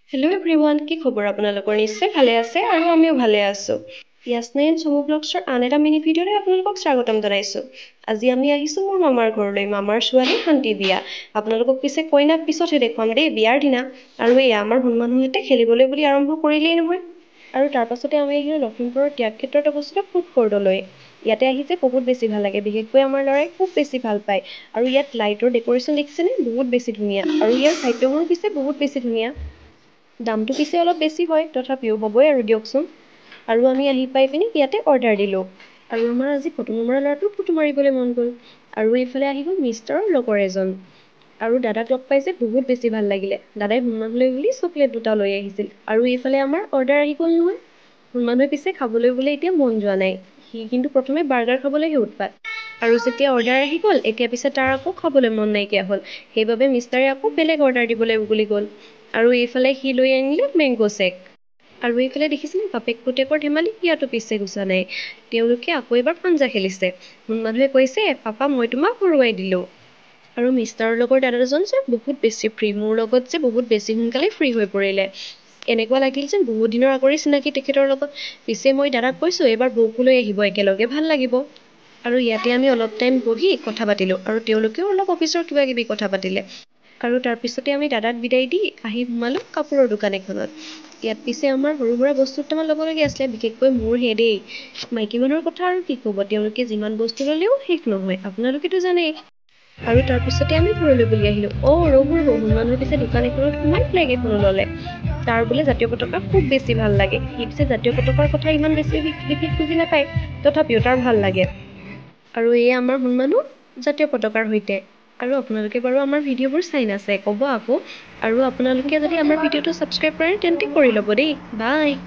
Hello' everyone, কি খবৰ আপোনালোকৰ? নিশ্চয় ভালে আছে আৰু আমিও ভালে আছোঁ। ইয়াছনাইন চমু ব্লগছৰ আন এটা মিনি ভিডিঅ'লৈ আপোনালোকক স্বাগতম জনাইছোঁ। আজি আমি আহিছোঁ মোৰ মামাৰ ঘৰলৈ, মামাৰ ছোৱালী শান্তি বিয়া। আপোনালোকক পিছে কইনাক পিছতহে দেখুৱাম দেই, বিয়াৰ দিনা। আৰু এয়া আমাৰ মানুহহঁতে খেলিবলৈ বুলি আৰম্ভ কৰিলেই নহয়। আৰু তাৰ পাছতে আমি আহিলোঁ লখিমপুৰৰ ত্যাগক্ষেত্ৰত অৱস্থিত ফুড কৰ্টলৈ। ইয়াতে আহিছে বহুত বেছি ভাল লাগে, বিশেষকৈ আমাৰ ল'ৰাই খুব বেছি ভাল পায়। আৰু ইয়াত লাইটৰ ডেক'ৰেশ্যন দেখিছেনে? বহুত বেছি ধুনীয়া। আৰু ইয়াৰ খাদ্যবোৰ পিছে বহুত বেছি ধুনীয়া। দামটো পিছে অলপ বেছি হয়, তথাপিও হ'বই আৰু দিয়কচোন। আৰু আমি আহি পাই পিনি ইয়াতে অৰ্ডাৰ দিলোঁ। আৰু আমাৰ আজি ফটো মৰা ল'ৰাটো ফটো মাৰিবলৈ মন গ'ল। আৰু এইফালে আহি গ'ল মিষ্টাৰৰ লগৰ এজন। আৰু দাদাক লগ পাইছে বহুত বেছি ভাল লাগিলে। দাদাই হোমাবলৈ বুলি চকলেট দুটা লৈ আহিছিল। আৰু এইফালে আমাৰ অৰ্ডাৰ আহি গ'ল নহয়। মানুহে পিছে খাবলৈ বোলে এতিয়া মন যোৱা নাই। সি কিন্তু প্ৰথমে বাৰ্গাৰ খাবলৈহে উৎপাত। আৰু যেতিয়া অৰ্ডাৰ আহি গ'ল, এতিয়া পিছে তাৰ আকৌ খাবলৈ মন নাইকিয়া হ'ল। সেইবাবে মিষ্টাৰে আকৌ বেলেগ অৰ্ডাৰ দিবলৈ বুলি গ'ল। আৰু এইফালে সি লৈ আনিলে মেংগ' চেক। আৰু এইফালে দেখিছেনে বাপেক পুতেকৰ ধেমালি ইয়াতো পিছে গুচা নাই। তেওঁলোকে আকৌ এবাৰ পাঞ্জা খেলিছে। মানুহে কৈছে, পাপা মই তোমাক হৰুৱাই দিলোঁ। আৰু মিষ্টাৰৰ লগৰ দাদাজন যে বহুত বেছি ফ্ৰী, মোৰ লগত যে বহুত বেছি সোনকালে ফ্ৰী হৈ পৰিলে। এনেকুৱা লাগিল যেন বহুত দিনৰ আগৰে চিনাকি তেখেতৰ লগত। পিছে মই দাদাক কৈছোঁ এইবাৰ বৌকো লৈ আহিব, একেলগে ভাল লাগিব। আৰু ইয়াতে আমি অলপ টাইম বহি কথা পাতিলোঁ। আৰু তেওঁলোকেও অলপ অফিচৰ কিবা কিবি কথা পাতিলে। আৰু তাৰপিছতে আমি দাদাক বিদায় দি আহি সোমালোঁ কাপোৰৰ দোকান এখনত। ইয়াত পিছে আমাৰ সৰু সুৰা বস্তু দুটামান ল'বলগীয়া আছিলে, বিশেষকৈ মোৰ দেই। মাইকী মানুহৰ কথা আৰু কি ক'ব, তেওঁলোকে যিমান বস্তু ল'লেও শেষ নহয়, আপোনালোকেতো জানেই। আৰু তাৰপিছতে আমি ঘৰলৈ বুলি আহিলোঁ। ৰ'ব মানুহৰ পিছে দোকান এখনত সোমাই ফ্লেগ এখনো ল'লে। তাৰ বোলে জাতীয় পতাকা খুব বেছি ভাল লাগে। সি পিছে জাতীয় পতাকাৰ কথা ইমান বেছি বিশেষ বুজি নাপায়, তথাপিও তাৰ ভাল লাগে। আৰু এই আমাৰ মানুহ জাতীয় পতাকাৰ সৈতে। আৰু আপোনালোকে বাৰু আমাৰ ভিডিঅ'বোৰ চাই নাচাই ক'ব আকৌ। আৰু আপোনালোকে যদি আমাৰ ভিডিঅ'টো ছাবস্ক্ৰাইব কৰে তেন্তে কৰি ল'ব দেই। বাই।